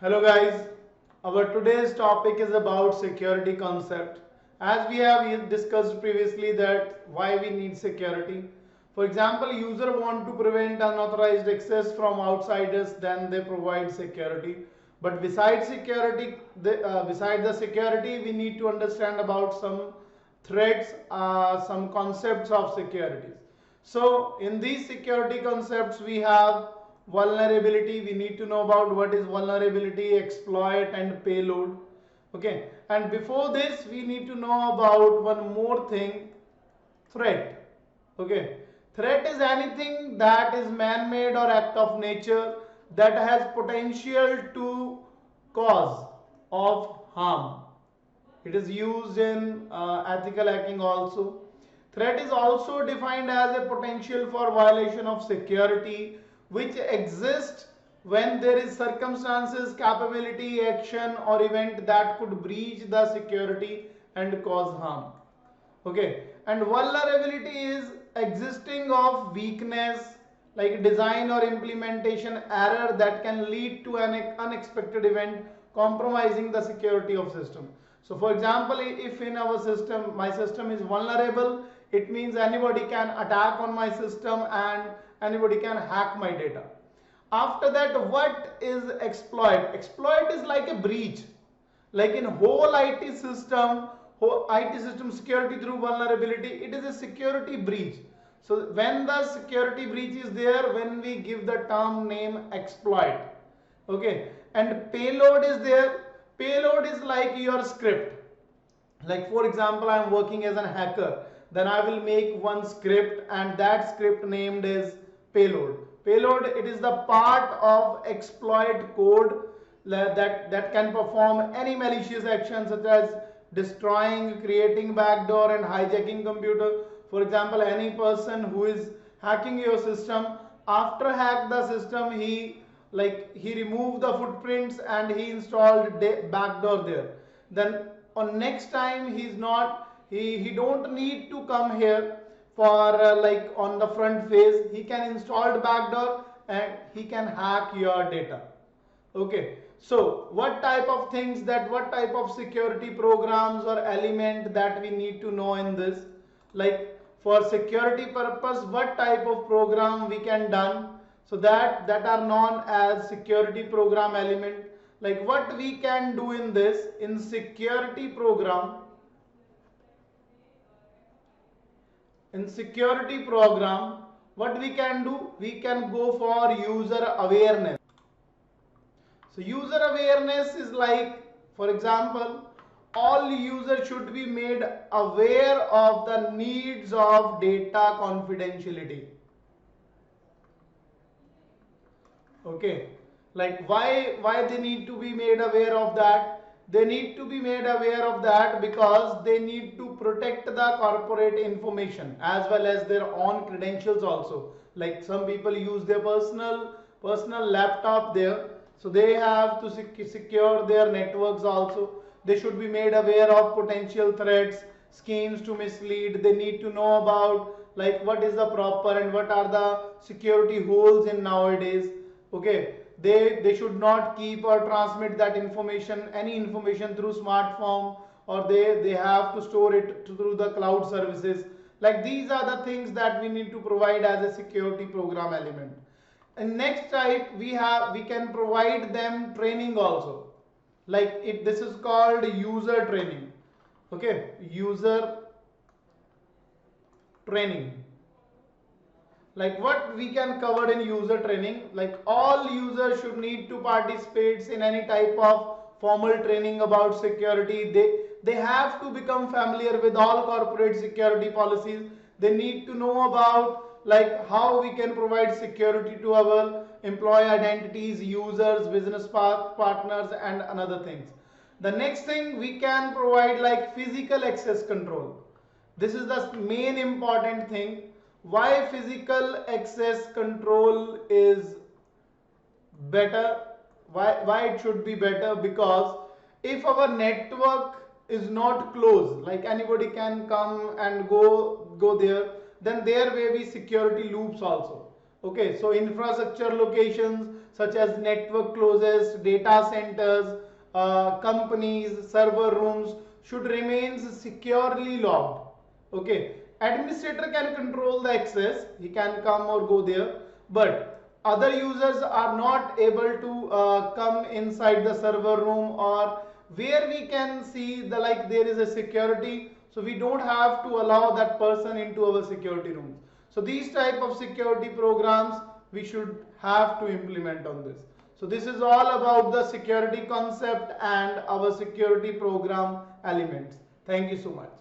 Hello guys, our today's topic is about security concept. As we have discussed previously that why we need security. For example, user want to prevent unauthorized access from outsiders, then they provide security. But besides security, beside the security, we need to understand about some threats, some concepts of securities. So in these security concepts, we have vulnerability. We need to know about what is vulnerability, exploit, and payload. Okay, and before this, we need to know about one more thing, threat. Okay, threat is anything that is man-made or act of nature that has potential to cause of harm. It is used in ethical hacking also. Threat is also defined as a potential for violation of security which exists when there is circumstances, capability, action or event that could breach the security and cause harm. Okay, and vulnerability is existing of weakness like design or implementation error that can lead to an unexpected event compromising the security of system. So for example, if in our system my system is vulnerable, it means anybody can attack on my system and anybody can hack my data. After that, what is exploit? Exploit is like a breach, like in whole IT system security through vulnerability, it is a security breach. So when the security breach is there, when we give the term name exploit. Okay, and payload is there. Payload is like your script. Like for example, I am working as a hacker, then I will make one script and that script named is payload. Payload, it is the part of exploit code that can perform any malicious action such as destroying, creating backdoor and hijacking computer. For example, any person who is hacking your system, after hack the system, he removed the footprints and he installed backdoor there. Then on next time he don't need to come here for like on the front face. He can install the backdoor and he can hack your data. Okay, so what type of things, that what type of security programs or element that we need to know in this, like for security purpose, what type of program we can done, so that are known as security program element. Like what we can do in this, in security program, what we can do, we can go for user awareness. So user awareness is like, for example, all users should be made aware of the needs of data confidentiality. Okay, like why they need to be made aware of that? They need to be made aware of that because they need to protect the corporate information as well as their own credentials also. Like some people use their personal laptop there, so they have to secure their networks also. They should be made aware of potential threats, schemes to mislead. They need to know about like what is the proper and what are the security holes in nowadays. Okay, they should not keep or transmit that information, any information through smartphone, or they have to store it through the cloud services. Like these are the things that we need to provide as a security program element. And next type, we can provide them training also. Like this is called user training. Okay, user training. Like what we can cover in user training, like all users should need to participate in any type of formal training about security. They have to become familiar with all corporate security policies. They need to know about like how we can provide security to our employee identities, users, business partners and another things. The next thing, we can provide like physical access control. This is the main important thing. Why physical access control is better? Why it should be better? Because if our network is not closed, like anybody can come and go there, then there may be security loops also. Okay, so infrastructure locations such as network closest, data centers, companies, server rooms should remain securely logged. Okay, administrator can control the access, he can come or go there, but other users are not able to come inside the server room, or where we can see the like there is a security, so we don't have to allow that person into our security rooms. So these type of security programs we should have to implement on this. So this is all about the security concept and our security program elements. Thank you so much.